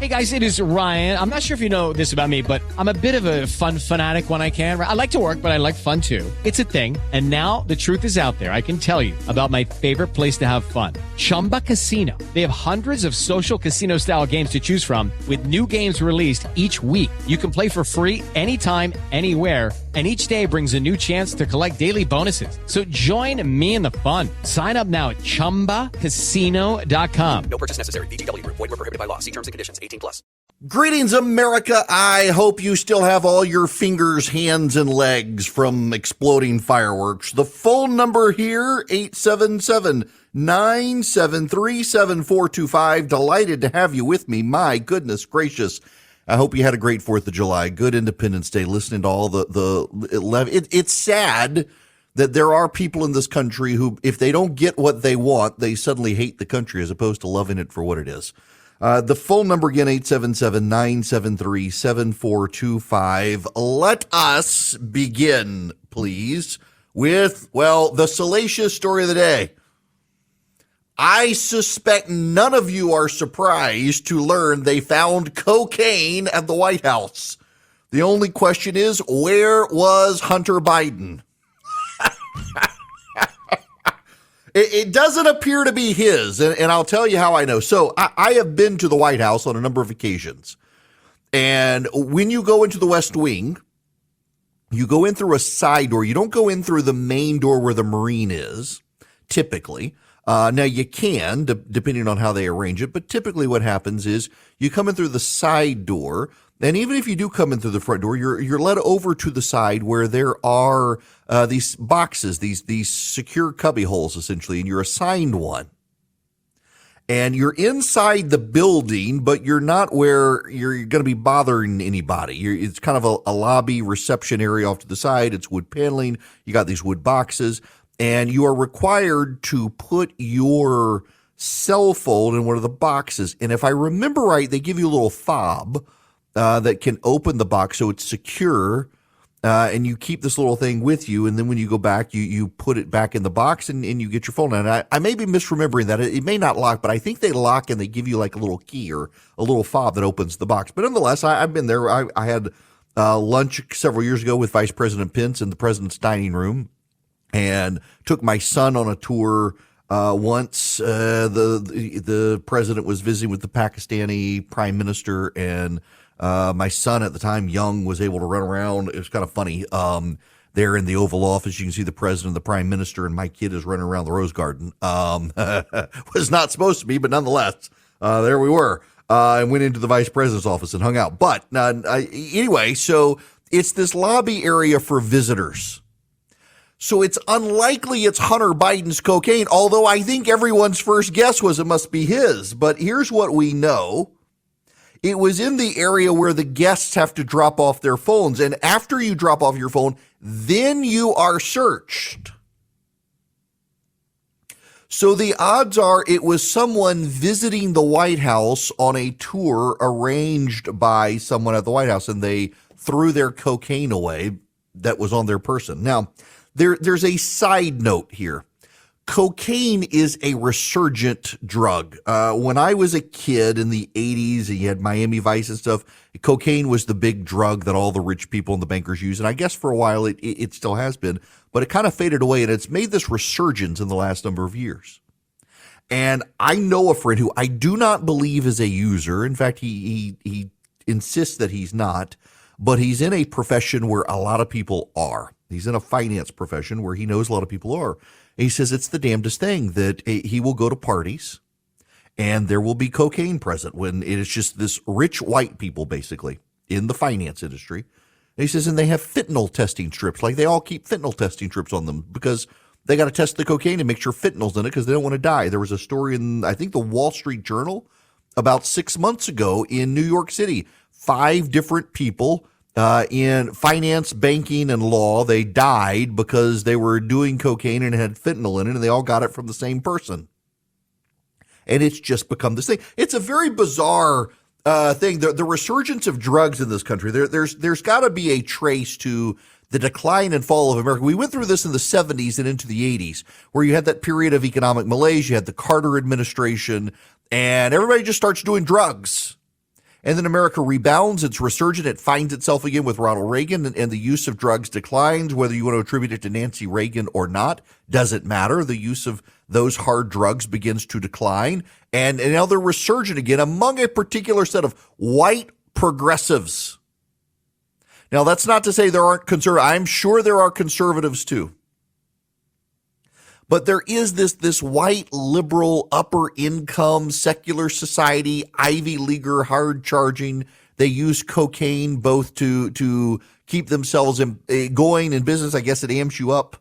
Hey guys, it is Ryan. I'm not sure if you know this about me, but I'm a bit of a fun fanatic when I can. I like to work, but I like fun too. It's a thing. And now the truth is out there. I can tell you about my favorite place to have fun. Chumba Casino. They have hundreds of social casino style games to choose from with new games released each week. You can play for free anytime, anywhere. And each day brings a new chance to collect daily bonuses. So join me in the fun. Sign up now at ChumbaCasino.com. No purchase necessary. VGW Group. Void where prohibited by law. See terms and conditions. 18+. Greetings, America. I hope you still have all your fingers, hands, and legs from exploding fireworks. The phone number here, 877-973-7425. Delighted to have you with me. My goodness gracious. I hope you had a great 4th of July. Good Independence Day. Listening to all it's sad that there are people in this country who, if they don't get what they want, they suddenly hate the country as opposed to loving it for what it is. The phone number again, 877-973-7425. Let us begin, please, with, the salacious story of the day. I suspect none of you are surprised to learn they found cocaine at the White House. The only question is, where was Hunter Biden? It doesn't appear to be his, and I'll tell you how I know. So I have been to the White House on a number of occasions, and when you go into the West Wing, you go in through a side door. You don't go in through the main door where the Marine is, typically. Now, you can, depending on how they arrange it, but typically what happens is you come in through the side door, and even if you do come in through the front door, you're led over to the side where there are these boxes, these secure cubby holes, essentially, and you're assigned one. And you're inside the building, but you're not where you're going to be bothering anybody. It's kind of a lobby reception area off to the side. It's wood paneling. You got these wood boxes. And you are required to put your cell phone in one of the boxes. And if I remember right, they give you a little fob that can open the box so it's secure. And you keep this little thing with you. And then when you go back, you put it back in the box and you get your phone. And I may be misremembering that. It may not lock, but I think they lock and they give you like a little key or a little fob that opens the box. But nonetheless, I've been there. I had lunch several years ago with Vice President Pence in the president's dining room. And took my son on a tour once. The president was visiting with the Pakistani prime minister, and my son at the time, young, was able to run around. It was kind of funny. There in the Oval Office, you can see the president and the prime minister, and my kid is running around the Rose Garden. Was not supposed to be, but nonetheless, there we were. And went into the vice president's office and hung out. But anyway, so it's this lobby area for visitors. So it's unlikely it's Hunter Biden's cocaine, although I think everyone's first guess was it must be his. But here's what we know. It was in the area where the guests have to drop off their phones. And after you drop off your phone, then you are searched. So the odds are it was someone visiting the White House on a tour arranged by someone at the White House, and they threw their cocaine away that was on their person. Now, There's a side note here. Cocaine is a resurgent drug. When I was a kid in the 80s, and you had Miami Vice and stuff, cocaine was the big drug that all the rich people and the bankers used. And I guess for a while it still has been, but it kind of faded away, and it's made this resurgence in the last number of years. And I know a friend who I do not believe is a user. In fact, he insists that he's not, but he's in a profession where a lot of people are. He's in a finance profession where he knows a lot of people are. And he says it's the damnedest thing that he will go to parties and there will be cocaine present when it is just this rich white people basically in the finance industry. And he says, and they have fentanyl testing strips. Like they all keep fentanyl testing strips on them because they got to test the cocaine and make sure fentanyl's in it because they don't want to die. There was a story in, I think, the Wall Street Journal about 6 months ago in New York City. 5 different people in finance, banking, and law, they died because they were doing cocaine and it had fentanyl in it, and they all got it from the same person. And it's just become this thing. It's a very bizarre thing. The resurgence of drugs in this country, there's got to be a trace to the decline and fall of America. We went through this in the 70s and into the 80s, where you had that period of economic malaise, you had the Carter administration, and everybody just starts doing drugs. And then America rebounds. It's resurgent. It finds itself again with Ronald Reagan, and the use of drugs declines. Whether you want to attribute it to Nancy Reagan or not, doesn't matter. The use of those hard drugs begins to decline. And now they're resurgent again among a particular set of white progressives. Now, that's not to say there aren't conservatives. I'm sure there are conservatives too. But there is this white, liberal, upper income, secular society, Ivy Leaguer, hard charging. They use cocaine both to keep themselves going in business. I guess it amps you up,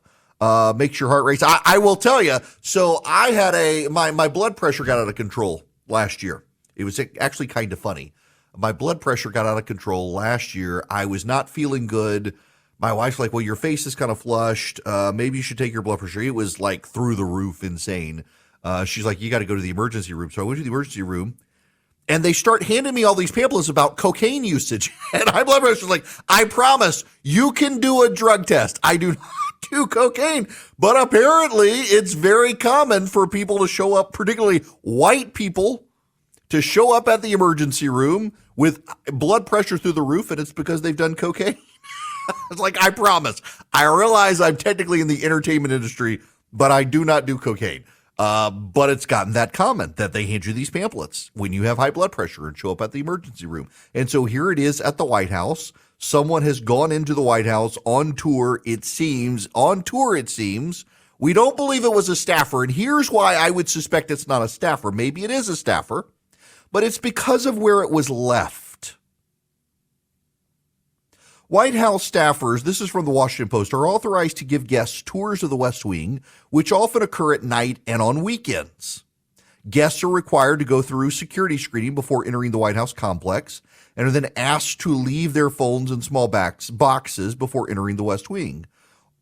makes your heart race. I will tell you. So I had my blood pressure got out of control last year. It was actually kind of funny. My blood pressure got out of control last year. I was not feeling good. My wife's like, well, your face is kind of flushed. Maybe you should take your blood pressure. It was like through the roof insane. She's like, you got to go to the emergency room. So I went to the emergency room, and they start handing me all these pamphlets about cocaine usage. And my blood pressure was like, I promise you can do a drug test. I do not do cocaine. But apparently it's very common for people to show up, particularly white people, to show up at the emergency room with blood pressure through the roof, and it's because they've done cocaine. It's like, I promise. I realize I'm technically in the entertainment industry, but I do not do cocaine. But it's gotten that common that they hand you these pamphlets when you have high blood pressure and show up at the emergency room. And so here it is at the White House. Someone has gone into the White House on tour, it seems. We don't believe it was a staffer. And here's why I would suspect it's not a staffer. Maybe it is a staffer, but it's because of where it was left. White House staffers, this is from the Washington Post, are authorized to give guests tours of the West Wing, which often occur at night and on weekends. Guests are required to go through security screening before entering the White House complex and are then asked to leave their phones in small boxes before entering the West Wing.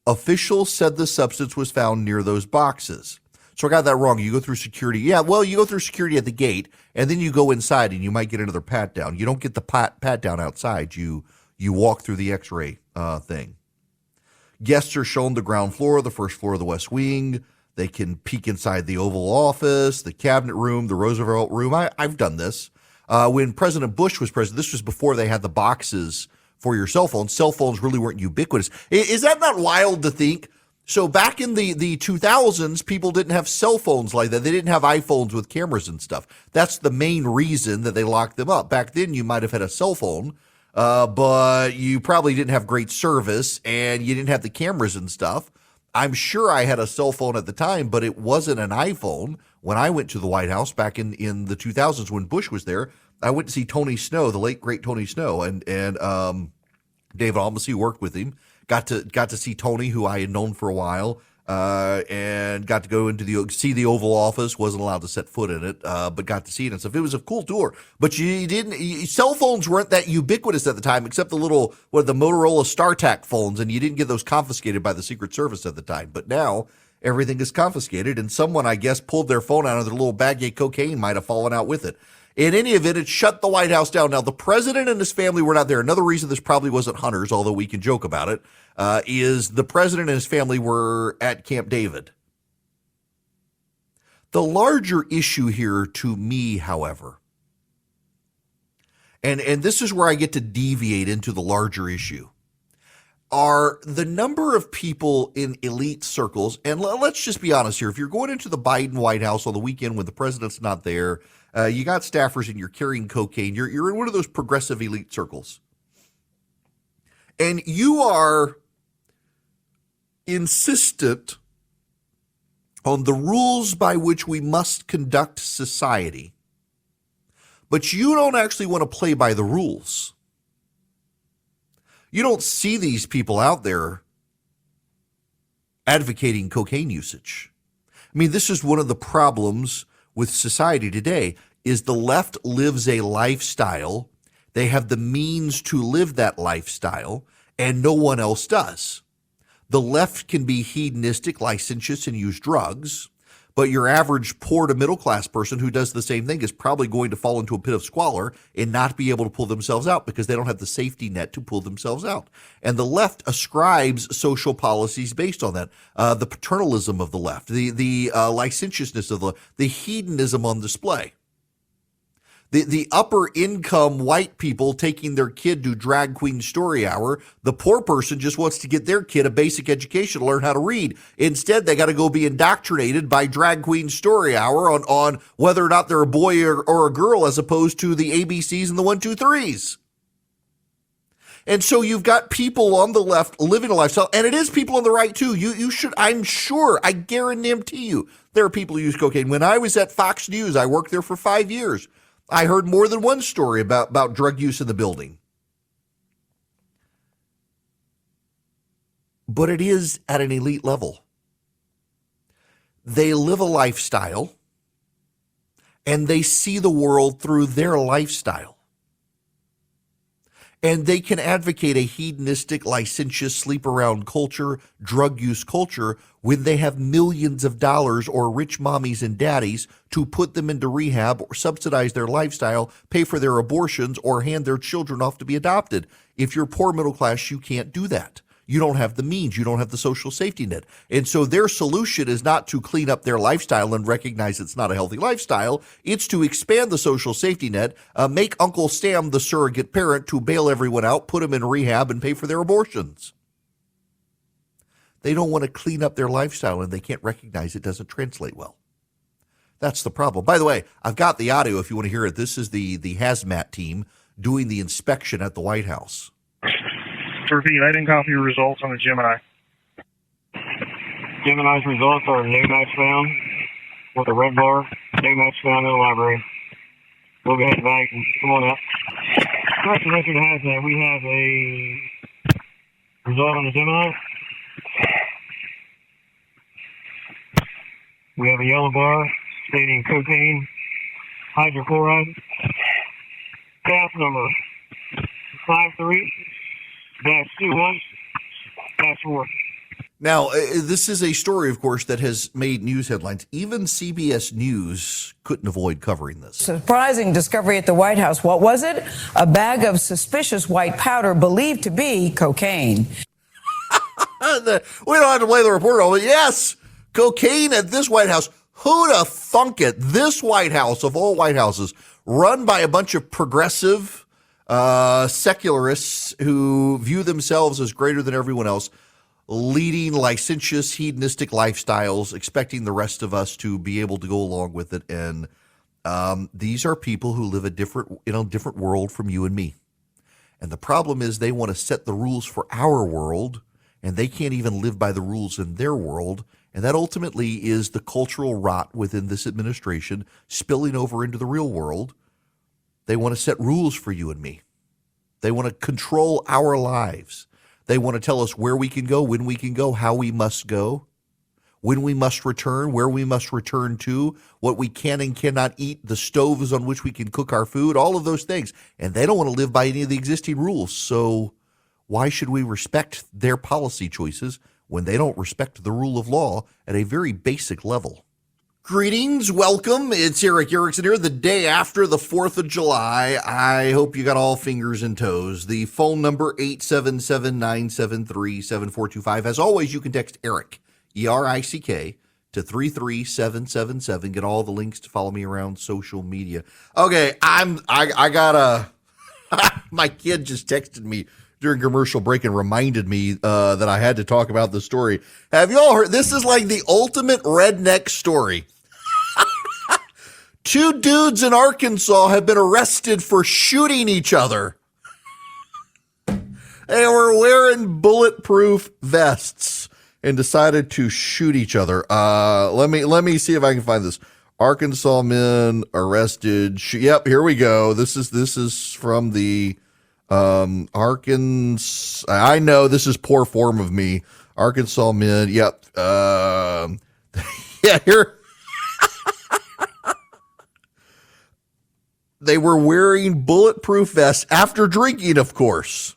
Officials said the substance was found near those boxes. So I got that wrong. You go through security. Yeah, well, you go through security at the gate, and then you go inside, and you might get another pat down. You don't get the pat down outside. You walk through the X-ray thing. Guests are shown the ground floor, the first floor of the West Wing. They can peek inside the Oval Office, the Cabinet Room, the Roosevelt Room. I've done this. When President Bush was president, this was before they had the boxes for your cell phones. Cell phones really weren't ubiquitous. Is that not wild to think? So back in the 2000s, people didn't have cell phones like that. They didn't have iPhones with cameras and stuff. That's the main reason that they locked them up. Back then, you might have had a cell phone, but you probably didn't have great service and you didn't have the cameras and stuff. I'm sure I had a cell phone at the time, but it wasn't an iPhone. When I went to the White House back in the 2000s when Bush was there, I went to see Tony Snow, the late, great Tony Snow, and David Almasi worked with him. Got to see Tony, who I had known for a while, and got to go into see the Oval Office. Wasn't allowed to set foot in it, but got to see it and stuff. It was a cool tour. But cell phones weren't that ubiquitous at the time, except the Motorola StarTAC phones, and you didn't get those confiscated by the Secret Service at the time. But now everything is confiscated, and someone, I guess, pulled their phone out of their little baggie of cocaine, might have fallen out with it. In any event, it shut the White House down. Now, the president and his family were not there. Another reason this probably wasn't hunters, although we can joke about it, is the president and his family were at Camp David. The larger issue here to me, however, and this is where I get to deviate into the larger issue, are the number of people in elite circles. And let's just be honest here. If you're going into the Biden White House on the weekend when the president's not there, you got staffers and you're carrying cocaine, you're in one of those progressive elite circles. And you are insistent on the rules by which we must conduct society, but you don't actually want to play by the rules. You don't see these people out there advocating cocaine usage. I mean, this is one of the problems with society today, is the left lives a lifestyle. They have the means to live that lifestyle, and no one else does. The left can be hedonistic, licentious, and use drugs, but your average poor to middle class person who does the same thing is probably going to fall into a pit of squalor and not be able to pull themselves out because they don't have the safety net to pull themselves out. And the left ascribes social policies based on that. The paternalism of the left, the licentiousness of the hedonism on display. The upper income white people taking their kid to drag queen story hour. The poor person just wants to get their kid a basic education to learn how to read. Instead, they got to go be indoctrinated by drag queen story hour on whether or not they're a boy or a girl, as opposed to the ABCs and the 1, 2, 3s. And so you've got people on the left living a lifestyle, and it is people on the right too. You should, I'm sure, I guarantee you, there are people who use cocaine. When I was at Fox News, I worked there for 5 years. I heard more than one story about drug use in the building. But it is at an elite level. They live a lifestyle, and they see the world through their lifestyle. And they can advocate a hedonistic, licentious, sleep-around culture, drug use culture, when they have millions of dollars or rich mommies and daddies to put them into rehab or subsidize their lifestyle, pay for their abortions, or hand their children off to be adopted. If you're poor middle class, you can't do that. You don't have the means. You don't have the social safety net. And so their solution is not to clean up their lifestyle and recognize it's not a healthy lifestyle. It's to expand the social safety net, make Uncle Sam the surrogate parent to bail everyone out, put them in rehab, and pay for their abortions. They don't want to clean up their lifestyle, and they can't recognize it doesn't translate well. That's the problem. By the way, I've got the audio if you want to hear it. This is the hazmat team doing the inspection at the White House. To repeat, I didn't copy your results on the Gemini. Gemini's results are no match found with a red bar, no match found in the library. We'll go ahead and back and come on up. Correction record has that we have a result on the Gemini. We have a yellow bar stating cocaine, hydrochloride, pass number 53-21-4. Now, this is a story, of course, that has made news headlines. Even CBS News couldn't avoid covering this. Surprising discovery at the White House. What was it? A bag of suspicious white powder believed to be cocaine. We don't have to play the reporter, but yes, cocaine at this White House. Who'd have thunk it? This White House, of all White Houses, run by a bunch of progressive secularists who view themselves as greater than everyone else, leading licentious, hedonistic lifestyles, expecting the rest of us to be able to go along with it. And these are people who live in a different world from you and me. And the problem is they want to set the rules for our world, and they can't even live by the rules in their world. And that ultimately is the cultural rot within this administration spilling over into the real world. They want to set rules for you and me. They want to control our lives. They want to tell us where we can go, when we can go, how we must go, when we must return, where we must return to, what we can and cannot eat, the stoves on which we can cook our food, all of those things. And they don't want to live by any of the existing rules. So why should we respect their policy choices when they don't respect the rule of law at a very basic level? Greetings, welcome. It's Eric Erickson here, the day after the 4th of July. I hope you got all fingers and toes. The phone number, 877-973-7425. As always, you can text Eric, E-R-I-C-K, to 33777. Get all the links to follow me around social media. Okay, I got my kid just texted me during commercial break and reminded me that I had to talk about the story. Have you all heard? This is like the ultimate redneck story. 2 dudes in Arkansas have been arrested for shooting each other. They were wearing bulletproof vests and decided to shoot each other. Let me see if I can find this. Arkansas men arrested. Yep, here we go. This is from the Arkansas. I know this is poor form of me. Arkansas men. Yep. Yeah, here. They were wearing bulletproof vests after drinking, of course.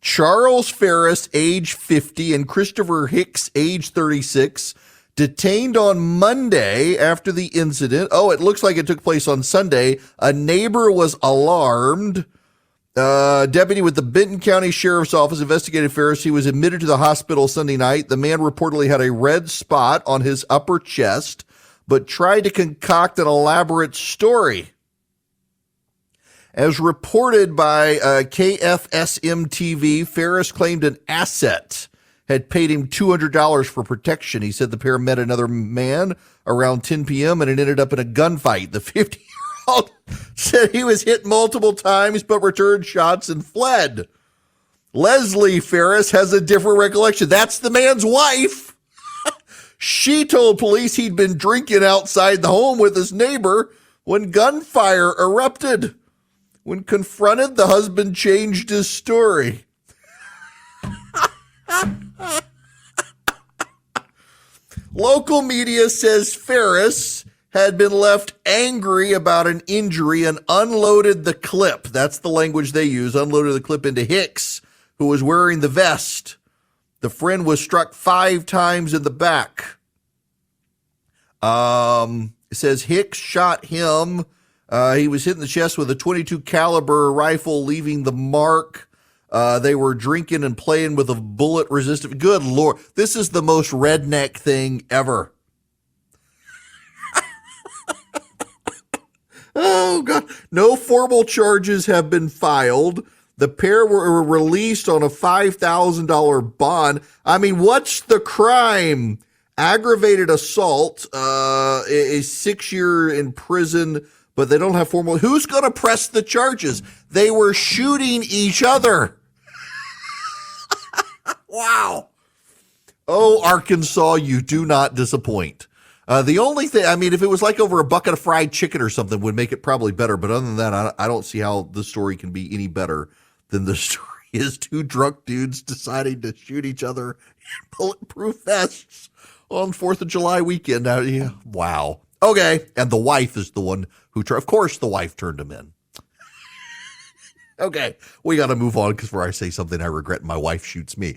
Charles Ferris, age 50, and Christopher Hicks, age 36, detained on Monday after the incident. Oh, it looks like it took place on Sunday. A neighbor was alarmed. Deputy with the Benton County Sheriff's Office investigated Ferris. He was admitted to the hospital Sunday night. The man reportedly had a red spot on his upper chest, but tried to concoct an elaborate story. As reported by KFSM TV, Ferris claimed an asset had paid him $200 for protection. He said the pair met another man around 10 p.m. and it ended up in a gunfight. The 50-year-old said he was hit multiple times but returned shots and fled. Leslie Ferris has a different recollection. That's the man's wife. She told police he'd been drinking outside the home with his neighbor when gunfire erupted. When confronted, the husband changed his story. Local media says Ferris had been left angry about an injury and unloaded the clip. That's the language they use. Unloaded the clip into Hicks, who was wearing the vest. The friend was struck 5 times in the back. It says Hicks shot him. He was hit in the chest with a .22 caliber rifle, leaving the mark. They were drinking and playing with a bullet-resistant. Good Lord, this is the most redneck thing ever. Oh, God. No formal charges have been filed. The pair were released on a $5,000 bond. I mean, what's the crime? Aggravated assault, a 6-year in prison, but they don't have formal. Who's going to press the charges? They were shooting each other. Wow. Oh, Arkansas, you do not disappoint. The only thing, I mean, if it was like over a bucket of fried chicken or something, would make it probably better. But other than that, I don't see how the story can be any better than the story is 2 drunk dudes deciding to shoot each other in bulletproof vests on 4th of July weekend. Yeah, wow. Okay. And the wife is the one who, of course, the wife turned him in. Okay. We got to move on because before I say something I regret, my wife shoots me.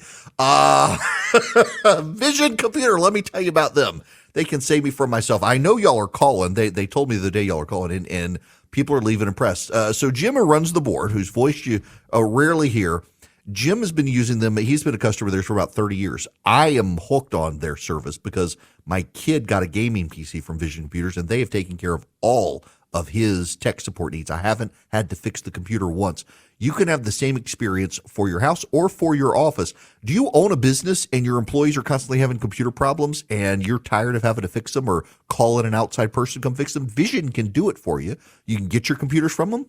Vision Computer. Let me tell you about them. They can save me from myself. I know y'all are calling. They told me the day y'all are calling and people are leaving impressed. So Jim, who runs the board, whose voice you rarely hear, Jim has been using them. He's been a customer of theirs for about 30 years. I am hooked on their service because my kid got a gaming PC from Vision Computers, and they have taken care of all of his tech support needs. I haven't had to fix the computer once. You can have the same experience for your house or for your office. Do you own a business and your employees are constantly having computer problems and you're tired of having to fix them or call in an outside person to come fix them? Vision can do it for you. You can get your computers from them.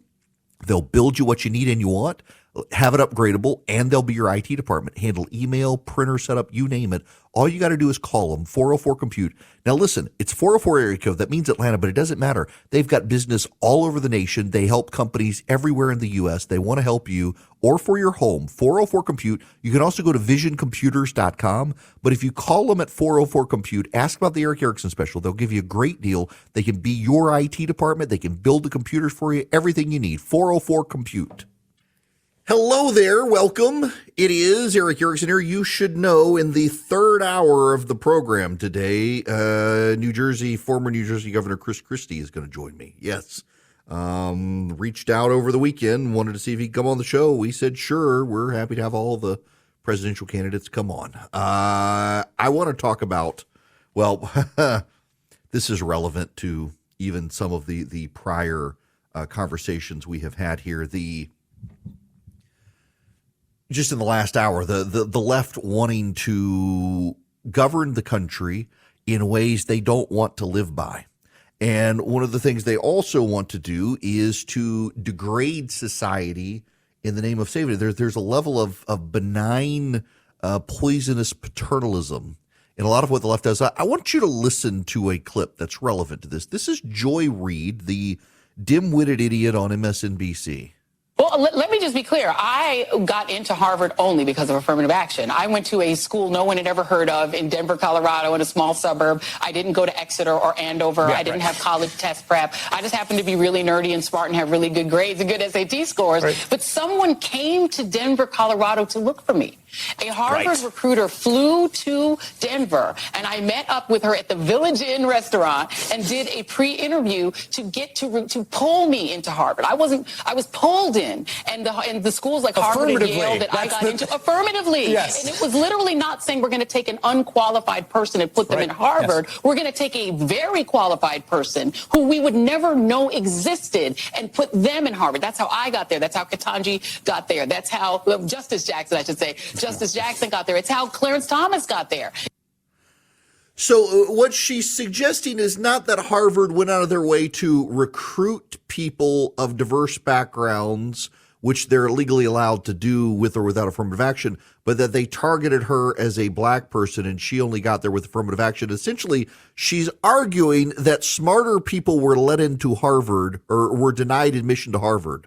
They'll build you what you need and you want, have it upgradable, and they'll be your IT department. Handle email, printer setup, you name it. All you got to do is call them, 404-COMPUTE. Now, listen, it's 404 area code. That means Atlanta, but it doesn't matter. They've got business all over the nation. They help companies everywhere in the U.S. They want to help you or for your home, 404-COMPUTE. You can also go to visioncomputers.com. But if you call them at 404-COMPUTE, ask about the Eric Erickson special. They'll give you a great deal. They can be your IT department. They can build the computers for you, everything you need, 404-COMPUTE. Hello there. Welcome. It is Eric Erickson here. You should know in the 3rd hour of the program today, former New Jersey Governor Chris Christie is going to join me. Yes. Reached out over the weekend, wanted to see if he could come on the show. We said, sure, we're happy to have all the presidential candidates come on. I want to talk about, well, this is relevant to even some of the prior conversations we have had here. Just in the last hour, the left wanting to govern the country in ways they don't want to live by. And one of the things they also want to do is to degrade society in the name of saving it. There's a level of benign, poisonous paternalism in a lot of what the left does. I want you to listen to a clip that's relevant to this. This is Joy Reid, the dim-witted idiot on MSNBC. Well, let me just be clear. I got into Harvard only because of affirmative action. I went to a school no one had ever heard of in Denver, Colorado, in a small suburb. I didn't go to Exeter or Andover. I didn't have college test prep. I just happened to be really nerdy and smart and have really good grades and good SAT scores. Right. But someone came to Denver, Colorado to look for me. A Harvard recruiter flew to Denver, and I met up with her at the Village Inn restaurant and did a pre-interview to get to pull me into Harvard. I was pulled in, and the schools like Harvard and Yale that I got into affirmatively. Yes. And it was literally not saying we're going to take an unqualified person and put them in Harvard. Yes. We're going to take a very qualified person who we would never know existed and put them in Harvard. That's how I got there. That's how Ketanji got there. That's how Justice Jackson, I should say. Justice Jackson got there. It's how Clarence Thomas got there. So what she's suggesting is not that Harvard went out of their way to recruit people of diverse backgrounds, which they're legally allowed to do with or without affirmative action, but that they targeted her as a black person and she only got there with affirmative action. Essentially, she's arguing that smarter people were let into Harvard or were denied admission to Harvard.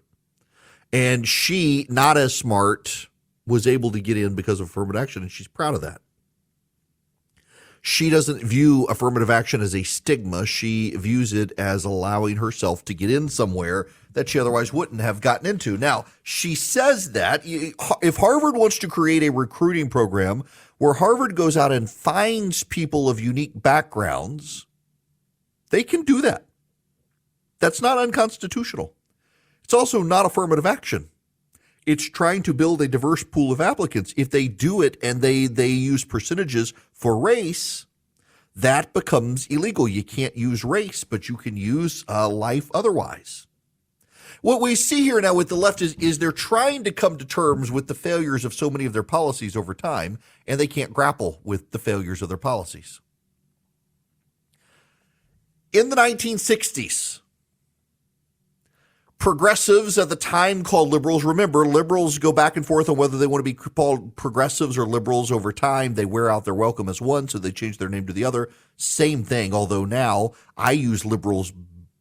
And she, not as smart, was able to get in because of affirmative action, and she's proud of that. She doesn't view affirmative action as a stigma. She views it as allowing herself to get in somewhere that she otherwise wouldn't have gotten into. Now, she says that if Harvard wants to create a recruiting program where Harvard goes out and finds people of unique backgrounds, they can do that. That's not unconstitutional. It's also not affirmative action. It's trying to build a diverse pool of applicants. If they do it and they use percentages for race, that becomes illegal. You can't use race, but you can use life otherwise. What we see here now with the left is they're trying to come to terms with the failures of so many of their policies over time, and they can't grapple with the failures of their policies. In the 1960s, progressives at the time called liberals. Remember, liberals go back and forth on whether they want to be called progressives or liberals over time. They wear out their welcome as one, so they change their name to the other. Same thing, although now I use liberals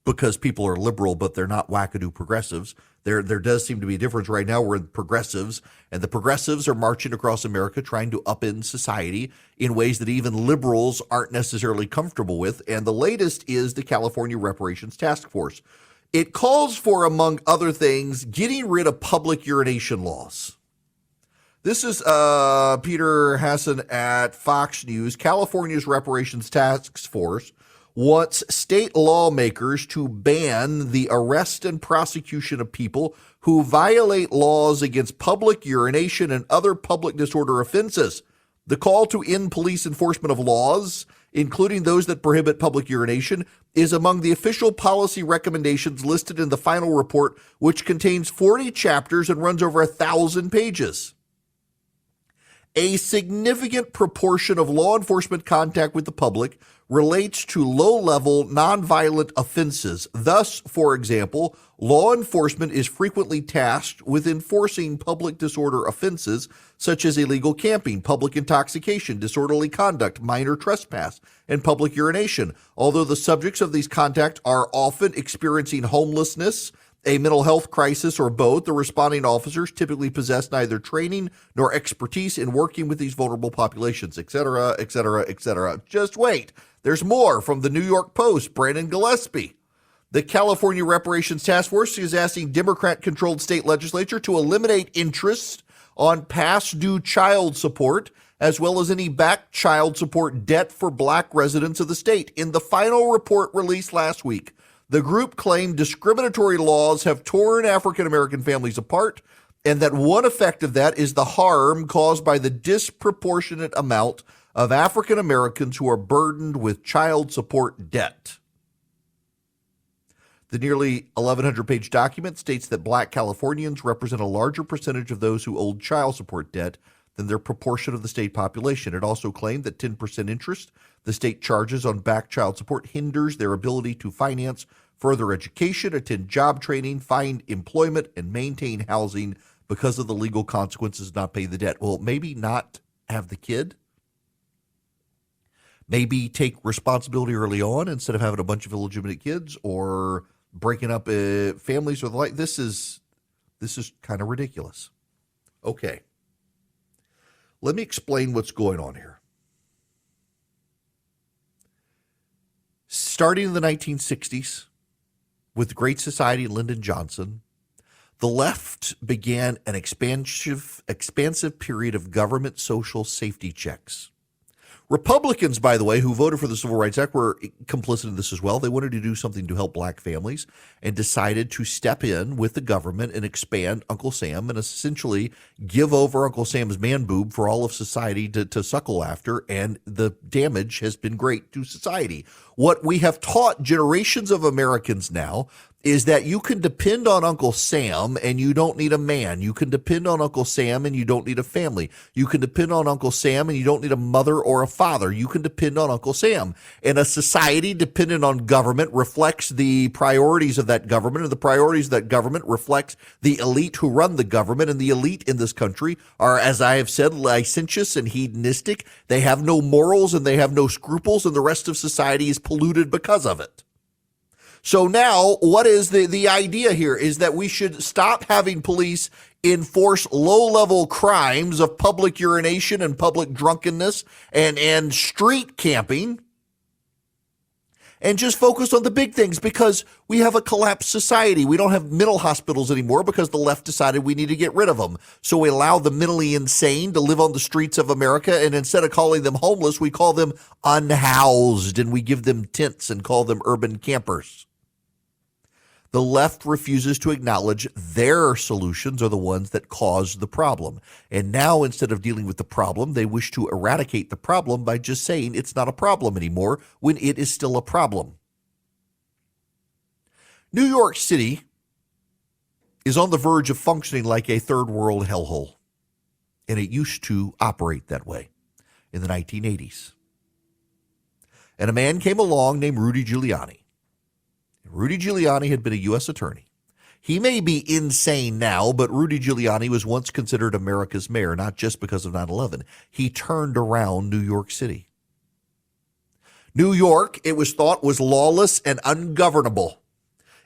because people are liberal, but they're not wackadoo progressives. There does seem to be a difference right now. We're in progressives, and the progressives are marching across America trying to upend society in ways that even liberals aren't necessarily comfortable with. And the latest is the California Reparations Task Force. It calls for, among other things, getting rid of public urination laws. This is Peter Hassan at Fox News. California's Reparations Task Force wants state lawmakers to ban the arrest and prosecution of people who violate laws against public urination and other public disorder offenses. The call to end police enforcement of laws, including those that prohibit public urination, is among the official policy recommendations listed in the final report, which contains 40 chapters and runs over 1,000 pages. A significant proportion of law enforcement contact with the public relates to low-level, nonviolent offenses. Thus, for example, law enforcement is frequently tasked with enforcing public disorder offenses such as illegal camping, public intoxication, disorderly conduct, minor trespass, and public urination. Although the subjects of these contacts are often experiencing homelessness, a mental health crisis, or both, the responding officers typically possess neither training nor expertise in working with these vulnerable populations, et cetera, et cetera, et cetera. Just wait. There's more from the New York Post, Brandon Gillespie. The California Reparations Task Force is asking Democrat-controlled state legislature to eliminate interest on past due child support, as well as any back child support debt for black residents of the state. In the final report released last week, the group claimed discriminatory laws have torn African-American families apart, and that one effect of that is the harm caused by the disproportionate amount of African Americans who are burdened with child support debt. The nearly 1,100-page document states that black Californians represent a larger percentage of those who owe child support debt than their proportion of the state population. It also claimed that 10% interest the state charges on back child support hinders their ability to finance further education, attend job training, find employment, and maintain housing because of the legal consequences of not paying the debt. Well, maybe not have the kid. Maybe take responsibility early on instead of having a bunch of illegitimate kids or breaking up families or the like. This is kind of ridiculous. Okay. Let me explain what's going on here. Starting in the 1960s with the Great Society and Lyndon Johnson, The left began an expansive period of government social safety checks. Republicans, by the way, who voted for the Civil Rights Act were complicit in this as well. They wanted to do something to help black families and decided to step in with the government and expand Uncle Sam and essentially give over Uncle Sam's man boob for all of society to suckle after, and the damage has been great to society. What we have taught generations of Americans now is that you can depend on Uncle Sam and you don't need a man. You can depend on Uncle Sam and you don't need a family. You can depend on Uncle Sam and you don't need a mother or a father. You can depend on Uncle Sam. And a society dependent on government reflects the priorities of that government, and the priorities of that government reflects the elite who run the government. And the elite in this country are, as I have said, licentious and hedonistic. They have no morals and they have no scruples, and the rest of society is polluted because of it. So now what is the idea here is that we should stop having police enforce low-level crimes of public urination and public drunkenness and street camping, and just focus on the big things, because we have a collapsed society. We don't have mental hospitals anymore because the left decided we need to get rid of them. So we allow the mentally insane to live on the streets of America, and instead of calling them homeless, we call them unhoused, and we give them tents and call them urban campers. The left refuses to acknowledge their solutions are the ones that caused the problem. And now, instead of dealing with the problem, they wish to eradicate the problem by just saying it's not a problem anymore when it is still a problem. New York City is on the verge of functioning like a third world hellhole. And it used to operate that way in the 1980s. And a man came along named Rudy Giuliani. Rudy Giuliani had been a U.S. attorney. He may be insane now, but Rudy Giuliani was once considered America's mayor, not just because of 9/11. He turned around New York City. New York, it was thought, was lawless and ungovernable.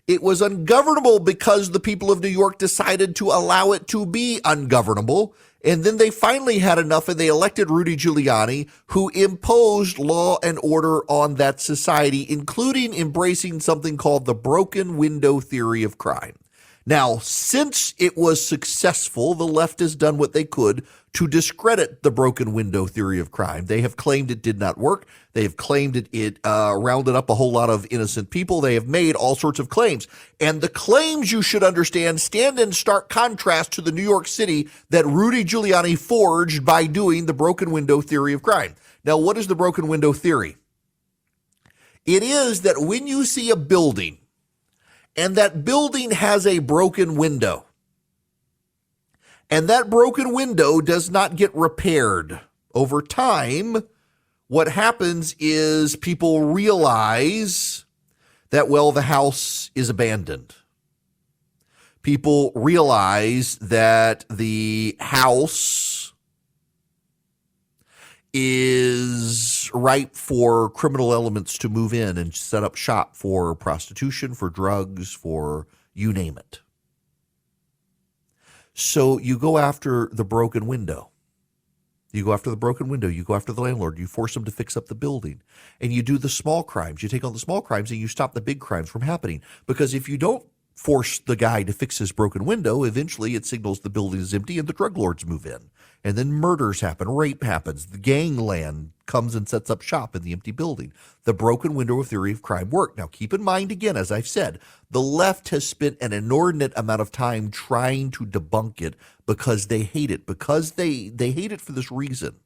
It was ungovernable because the people of New York decided to allow it to be ungovernable. And then they finally had enough, and they elected Rudy Giuliani, who imposed law and order on that society, including embracing something called the broken window theory of crime. Now, since it was successful, the left has done what they could to discredit the broken window theory of crime. They have claimed it did not work. They have claimed it rounded up a whole lot of innocent people. They have made all sorts of claims. And the claims, you should understand, stand in stark contrast to the New York City that Rudy Giuliani forged by doing the broken window theory of crime. Now, what is the broken window theory? It is that when you see a building and that building has a broken window, and that broken window does not get repaired over time, what happens is people realize that, well, the house is abandoned. People realize that the house is ripe for criminal elements to move in and set up shop for prostitution, for drugs, for you name it. So you go after the broken window. You go after the broken window. You go after the landlord. You force them to fix up the building. And you do the small crimes. You take on the small crimes and you stop the big crimes from happening. Because if you don't force the guy to fix his broken window, eventually it signals the building is empty and the drug lords move in. And then murders happen, rape happens, the gangland comes and sets up shop in the empty building. The broken window theory of crime worked. Now keep in mind, again, as I've said, the left has spent an inordinate amount of time trying to debunk it because they hate it, because they hate it for this reason.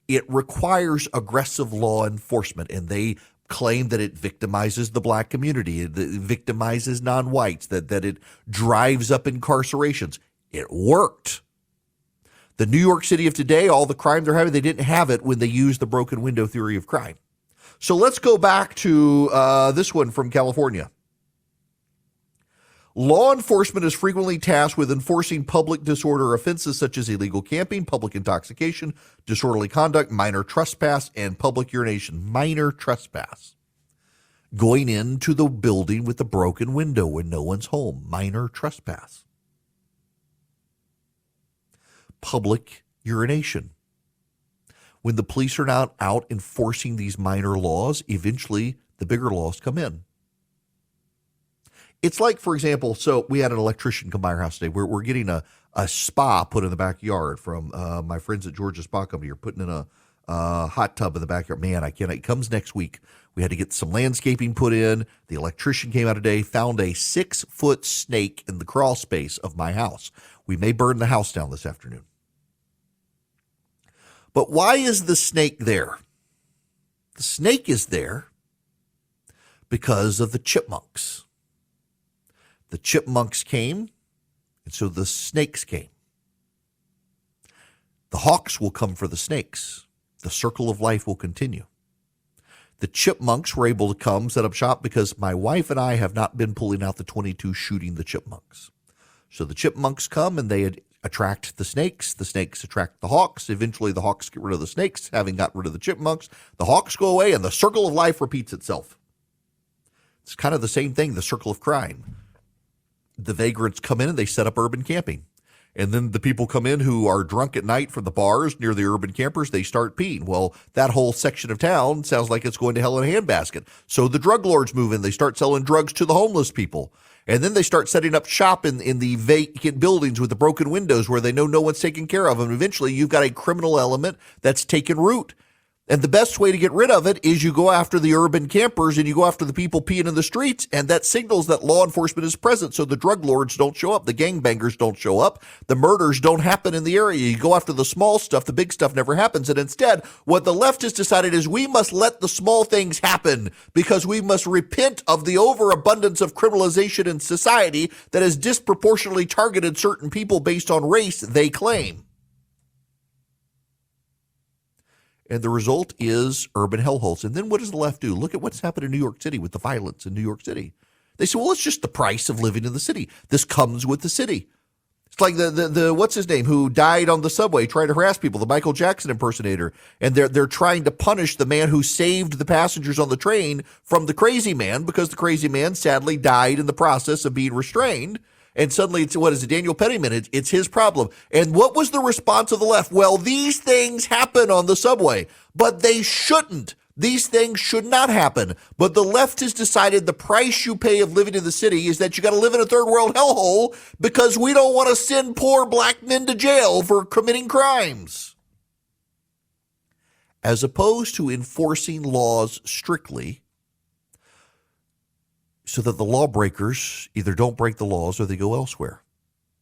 It requires aggressive law enforcement, and they claim that it victimizes the black community, it victimizes non-whites, that it drives up incarcerations. It worked. The New York City of today, all the crime they're having, they didn't have it when they used the broken window theory of crime. So let's go back to this one from California. Law enforcement is frequently tasked with enforcing public disorder offenses such as illegal camping, public intoxication, disorderly conduct, minor trespass, and public urination. Minor trespass. Going into the building with a broken window when no one's home. Minor trespass. Public urination. When the police are not out enforcing these minor laws, eventually the bigger laws come in. It's like, for example, so we had an electrician come by our house today. We're getting a spa put in the backyard from my friends at Georgia Spa Company. Are putting in a hot tub in the backyard. Man, I can't. It comes next week. We had to get some landscaping put in. The electrician came out today, found a 6-foot snake in the crawl space of my house. We may burn the house down this afternoon. But why is the snake there? The snake is there because of the chipmunks. The chipmunks came, and so the snakes came. The hawks will come for the snakes. The circle of life will continue. The chipmunks were able to come set up shop because my wife and I have not been pulling out the .22 shooting the chipmunks. So the chipmunks come and they attract the snakes attract the hawks. Eventually the hawks get rid of the snakes, having got rid of the chipmunks. The hawks go away and the circle of life repeats itself. It's kind of the same thing, the circle of crime. The vagrants come in and they set up urban camping. And then the people come in who are drunk at night from the bars near the urban campers. They start peeing. Well, that whole section of town sounds like it's going to hell in a handbasket. So the drug lords move in. They start selling drugs to the homeless people. And then they start setting up shop in the vacant buildings with the broken windows where they know no one's taking care of them. And eventually you've got a criminal element that's taken root. And the best way to get rid of it is you go after the urban campers and you go after the people peeing in the streets, and that signals that law enforcement is present so the drug lords don't show up, the gangbangers don't show up, the murders don't happen in the area. You go after the small stuff, the big stuff never happens. And instead, what the left has decided is we must let the small things happen because we must repent of the overabundance of criminalization in society that has disproportionately targeted certain people based on race, they claim. And the result is urban hellholes. And then what does the left do? Look at what's happened in New York City with the violence in New York City. They say, well, it's just the price of living in the city. This comes with the city. It's like the what's his name, who died on the subway trying to harass people, the Michael Jackson impersonator. And they're trying to punish the man who saved the passengers on the train from the crazy man because the crazy man sadly died in the process of being restrained. And suddenly it's, what is it, Daniel Pennyman? It's his problem. And what was the response of the left? Well, these things happen on the subway, but they shouldn't. These things should not happen. But the left has decided the price you pay of living in the city is that you got to live in a third world hellhole because we don't want to send poor black men to jail for committing crimes. As opposed to enforcing laws strictly, so that the lawbreakers either don't break the laws or they go elsewhere.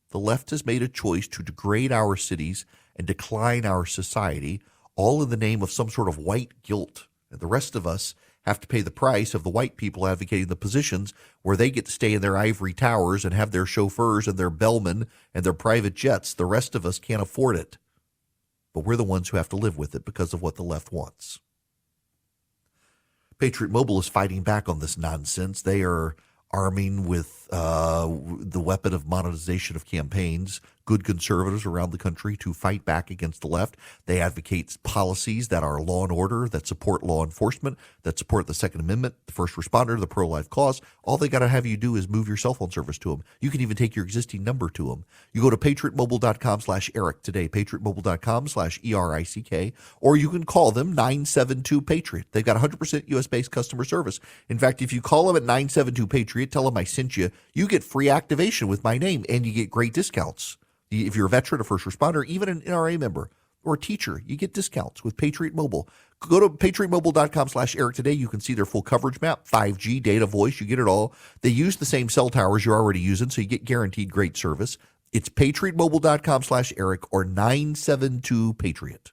The left has made a choice to degrade our cities and decline our society, all in the name of some sort of white guilt. And the rest of us have to pay the price of the white people advocating the positions where they get to stay in their ivory towers and have their chauffeurs and their bellmen and their private jets. The rest of us can't afford it. But we're the ones who have to live with it because of what the left wants. Patriot Mobile is fighting back on this nonsense. They are arming with the weapon of monetization of campaigns good conservatives around the country to fight back against the left. They advocate policies that are law and order, that support law enforcement, that support the Second Amendment, the first responder, the pro-life cause. All they got to have you do is move your cell phone service to them. You can even take your existing number to them. You go to patriotmobile.com/Eric today, patriotmobile.com/ERICK, or you can call them 972-PATRIOT. They've got 100% U.S.-based customer service. In fact, if you call them at 972-PATRIOT, tell them I sent you, you get free activation with my name, and you get great discounts. If you're a veteran, a first responder, even an NRA member or a teacher, you get discounts with Patriot Mobile. Go to patriotmobile.com/Eric today. You can see their full coverage map, 5G, data, voice, you get it all. They use the same cell towers you're already using, so you get guaranteed great service. It's patriotmobile.com/Eric or 972-PATRIOT.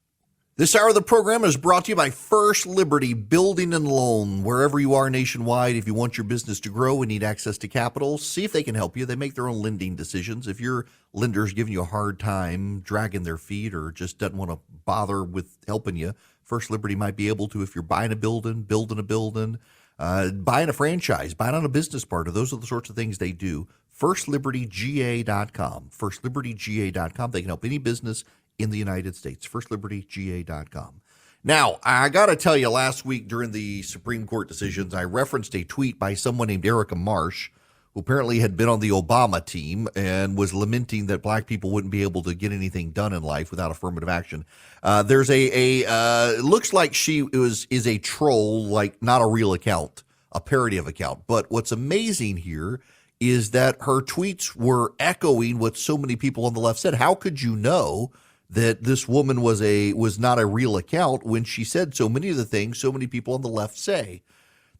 This hour of the program is brought to you by First Liberty Building and Loan. Wherever you are nationwide, if you want your business to grow and need access to capital, see if they can help you. They make their own lending decisions. If your lender's giving you a hard time, dragging their feet, or just doesn't want to bother with helping you, First Liberty might be able to. If you're buying a building, building a building, buying a franchise, buying on a business partner, those are the sorts of things they do. FirstLibertyGA.com. FirstLibertyGA.com. They can help any business in the United States. FirstLibertyGA.com. Now, I got to tell you, last week during the Supreme Court decisions, I referenced a tweet by someone named Erica Marsh, who apparently had been on the Obama team and was lamenting that black people wouldn't be able to get anything done in life without affirmative action. There's it looks like she is a troll, like not a real account, a parody of account. But what's amazing here is that her tweets were echoing what so many people on the left said. How could you know that this woman was not a real account when she said so many of the things so many people on the left say?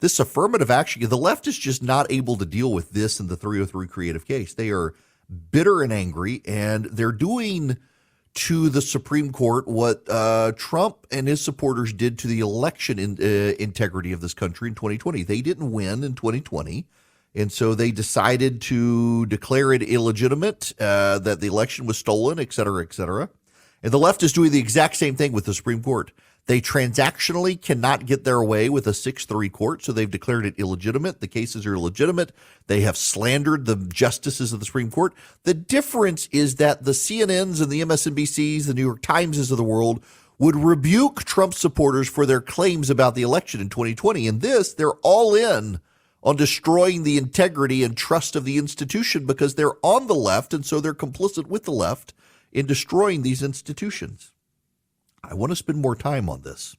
This affirmative action, the left is just not able to deal with this in the 303 creative case. They are bitter and angry, and they're doing to the Supreme Court what Trump and his supporters did to the election integrity of this country in 2020. They didn't win in 2020, and so they decided to declare it illegitimate, that the election was stolen, et cetera, et cetera. And the left is doing the exact same thing with the Supreme Court. They transactionally cannot get their way with a 6-3 court, so they've declared it illegitimate. The cases are illegitimate. They have slandered the justices of the Supreme Court. The difference is that the CNNs and the MSNBCs, the New York Timeses of the world, would rebuke Trump supporters for their claims about the election in 2020. And this, they're all in on destroying the integrity and trust of the institution because they're on the left, and so they're complicit with the left in destroying these institutions. I want to spend more time on this,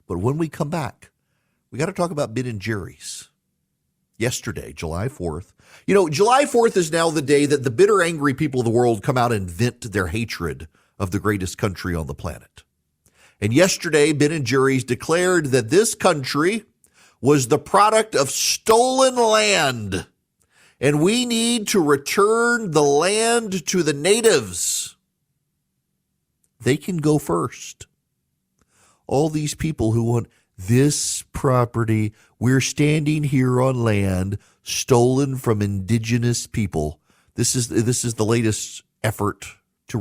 but when we come back, we got to talk about Ben and Jerry's. Yesterday, July 4th. You know, July 4th is now the day that the bitter, angry people of the world come out and vent their hatred of the greatest country on the planet. And yesterday, Ben and Jerry's declared that this country was the product of stolen land, and we need to return the land to the natives. They can go first. All these people who want this property, we're standing here on land stolen from indigenous people. This is the latest effort to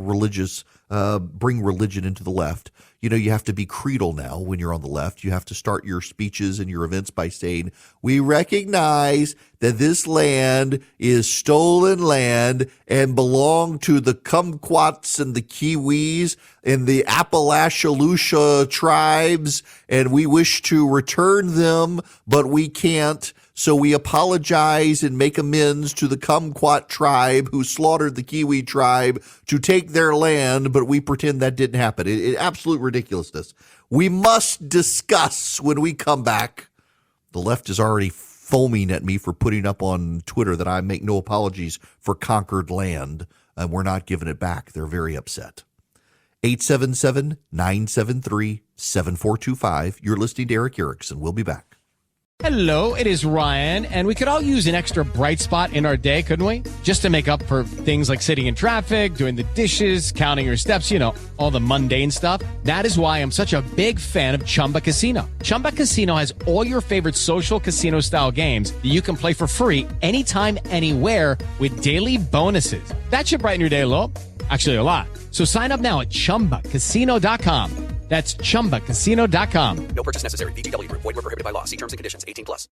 bring religion into the left. You know, you have to be creedal now when you're on the left. You have to start your speeches and your events by saying, we recognize that this land is stolen land and belonged to the Kumquats and the Kiwis and the Appalachia tribes, and we wish to return them, but we can't. So we apologize and make amends to the Kumquat tribe who slaughtered the Kiwi tribe to take their land, but we pretend that didn't happen. Absolute ridiculousness. We must discuss when we come back. The left is already foaming at me for putting up on Twitter that I make no apologies for conquered land, and we're not giving it back. They're very upset. 877-973-7425. You're listening to Eric Erickson. We'll be back. Hello, it is Ryan, and we could all use an extra bright spot in our day, couldn't we? Just to make up for things like sitting in traffic, doing the dishes, counting your steps, you know, all the mundane stuff. That is why I'm such a big fan of Chumba Casino. Chumba Casino has all your favorite social casino-style games that you can play for free anytime, anywhere with daily bonuses. That should brighten your day a little. Actually, a lot. So sign up now at ChumbaCasino.com. That's ChumbaCasino.com. No purchase necessary. VGW Group. Void where prohibited by law. See terms and conditions. 18+.